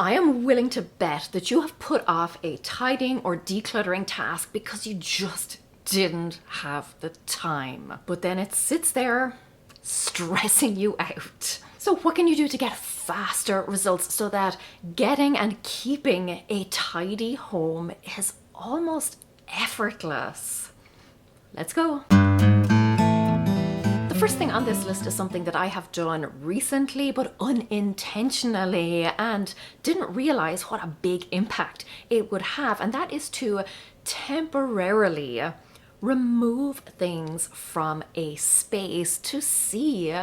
I am willing to bet that you have put off a tidying or decluttering task because you just didn't have the time. But then it sits there stressing you out. So what can you do to get faster results so that getting and keeping a tidy home is almost effortless? Let's go. The first thing on this list is something that I have done recently but unintentionally and didn't realize what a big impact it would have, and that is to temporarily remove things from a space to see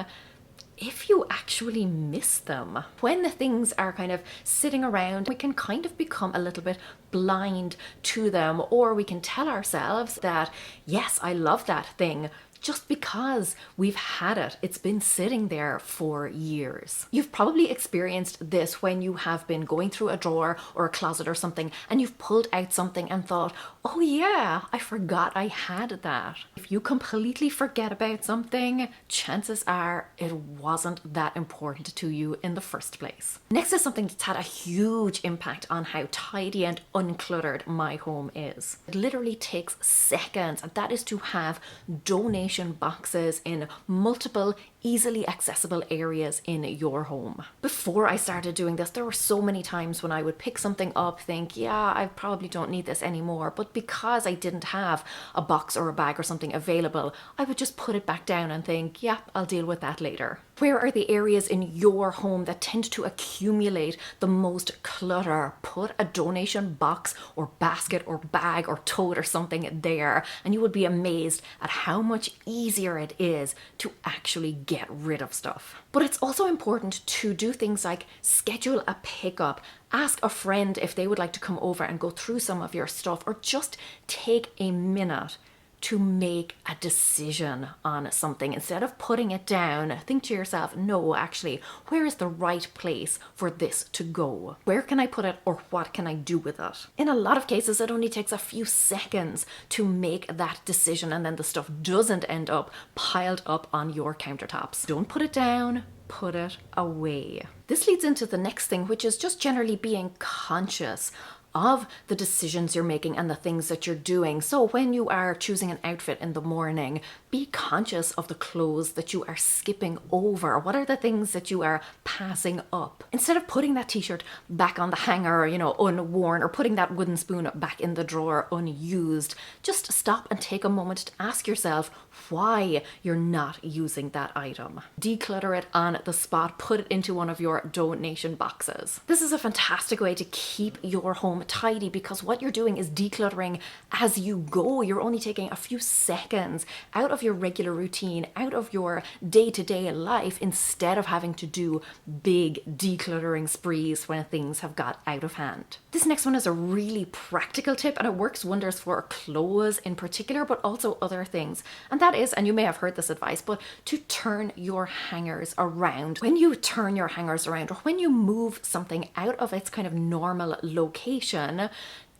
if you actually miss them. When things are kind of sitting around, we can kind of become a little bit blind to them, or we can tell ourselves that, yes, I love that thing, just because we've had it. It's been sitting there for years. You've probably experienced this when you have been going through a drawer or a closet or something and you've pulled out something and thought, oh yeah, I forgot I had that. If you completely forget about something, chances are it wasn't that important to you in the first place. Next is something that's had a huge impact on how tidy and uncluttered my home is. It literally takes seconds, and that is to have donation boxes in multiple easily accessible areas in your home. Before I started doing this, there were so many times when I would pick something up, think, yeah, I probably don't need this anymore, but because I didn't have a box or a bag or something available, I would just put it back down and think, yeah, I'll deal with that later. Where are the areas in your home that tend to accumulate the most clutter? Put a donation box or basket or bag or tote or something there, and you would be amazed at how much easier it is to actually get rid of stuff. But it's also important to do things like schedule a pickup, ask a friend if they would like to come over and go through some of your stuff, or just take a minute to make a decision on something. Instead of putting it down, think to yourself, no, actually, where is the right place for this to go? Where can I put it, or what can I do with it? In a lot of cases, it only takes a few seconds to make that decision, and then the stuff doesn't end up piled up on your countertops. Don't put it down, put it away. This leads into the next thing, which is just generally being conscious of the decisions you're making and the things that you're doing. So when you are choosing an outfit in the morning, be conscious of the clothes that you are skipping over. What are the things that you are passing up? Instead of putting that t-shirt back on the hanger, unworn, or putting that wooden spoon back in the drawer unused, just stop and take a moment to ask yourself why you're not using that item. Declutter it on the spot, put it into one of your donation boxes. This is a fantastic way to keep your home tidy, because what you're doing is decluttering as you go. You're only taking a few seconds out of your regular routine, out of your day-to-day life, instead of having to do big decluttering sprees when things have got out of hand. This next one is a really practical tip, and it works wonders for clothes in particular, but also other things. And that is, and you may have heard this advice, but to turn your hangers around. When you turn your hangers around, or when you move something out of its kind of normal location,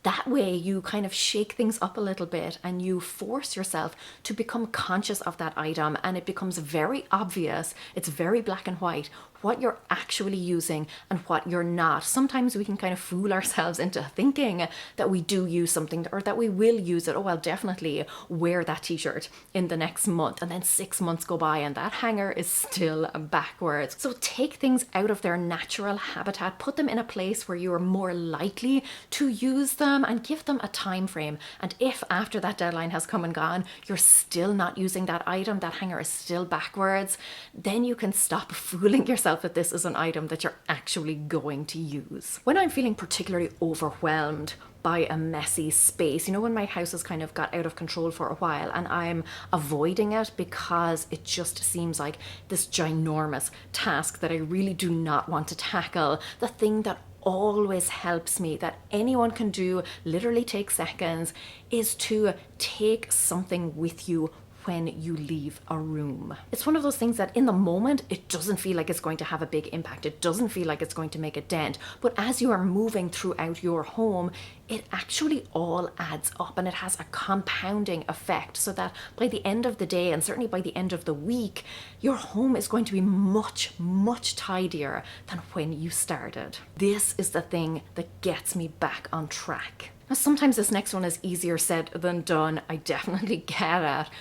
that way you kind of shake things up a little bit and you force yourself to become conscious of that item, and it becomes very obvious, it's very black and white, what you're actually using and what you're not. Sometimes we can kind of fool ourselves into thinking that we do use something, or that we will use it. Oh, I'll definitely wear that t-shirt in the next month, and then 6 months go by and that hanger is still backwards. So take things out of their natural habitat, put them in a place where you are more likely to use them, and give them a time frame. And if after that deadline has come and gone, you're still not using that item, that hanger is still backwards, then you can stop fooling yourself that this is an item that you're actually going to use. When I'm feeling particularly overwhelmed by a messy space, when my house has kind of got out of control for a while and I'm avoiding it because it just seems like this ginormous task that I really do not want to tackle, the thing that always helps me, that anyone can do, literally take seconds, is to take something with you when you leave a room. It's one of those things that in the moment, it doesn't feel like it's going to have a big impact. It doesn't feel like it's going to make a dent. But as you are moving throughout your home, it actually all adds up and it has a compounding effect, so that by the end of the day, and certainly by the end of the week, your home is going to be much, much tidier than when you started. This is the thing that gets me back on track. Now, sometimes this next one is easier said than done. I definitely get it.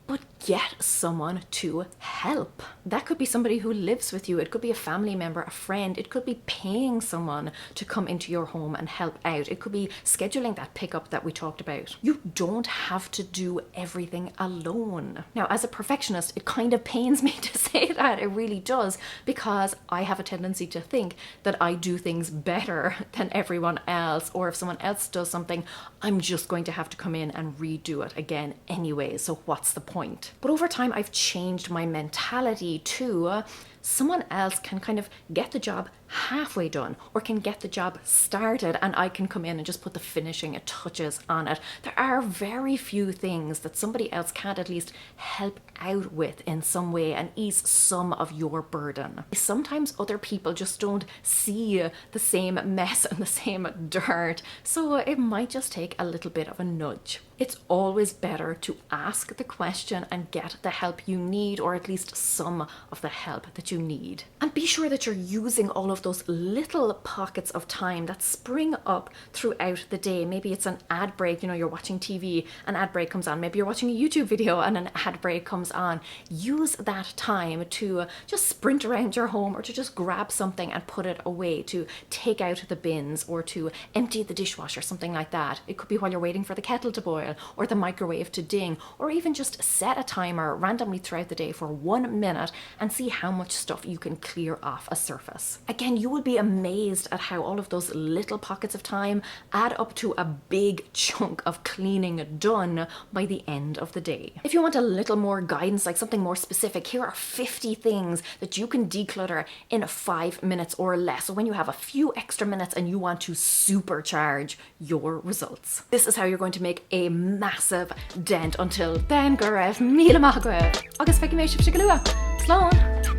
But get someone to help. That could be somebody who lives with you. It could be a family member, a friend. It could be paying someone to come into your home and help out. It could be scheduling that pickup that we talked about. You don't have to do everything alone. Now, as a perfectionist, it kind of pains me to say that. It really does, because I have a tendency to think that I do things better than everyone else, or if someone else does something, I'm just going to have to come in and redo it again anyway. So what's the point? But over time, I've changed my mentality to someone else can kind of get the job halfway done, or can get the job started, and I can come in and just put the finishing touches on it. There are very few things that somebody else can't at least help out with in some way and ease some of your burden. Sometimes other people just don't see the same mess and the same dirt, so it might just take a little bit of a nudge. It's always better to ask the question and get the help you need, or at least some of the help that you need. And be sure that you're using all of those little pockets of time that spring up throughout the day. Maybe it's an ad break, you're watching TV, an ad break comes on. Maybe you're watching a YouTube video and an ad break comes on. Use that time to just sprint around your home, or to just grab something and put it away, to take out the bins, or to empty the dishwasher, something like that. It could be while you're waiting for the kettle to boil, or the microwave to ding, or even just set a timer randomly throughout the day for 1 minute and see how much stuff you can clear off a surface. Again, you will be amazed at how all of those little pockets of time add up to a big chunk of cleaning done by the end of the day. If you want a little more guidance, like something more specific, here are 50 things that you can declutter in 5 minutes or less. So when you have a few extra minutes and you want to supercharge your results, this is how you're going to make a massive dent. Until then, go raibh míle maith go raibh. Agus feicim mé sibh go luath. Slán!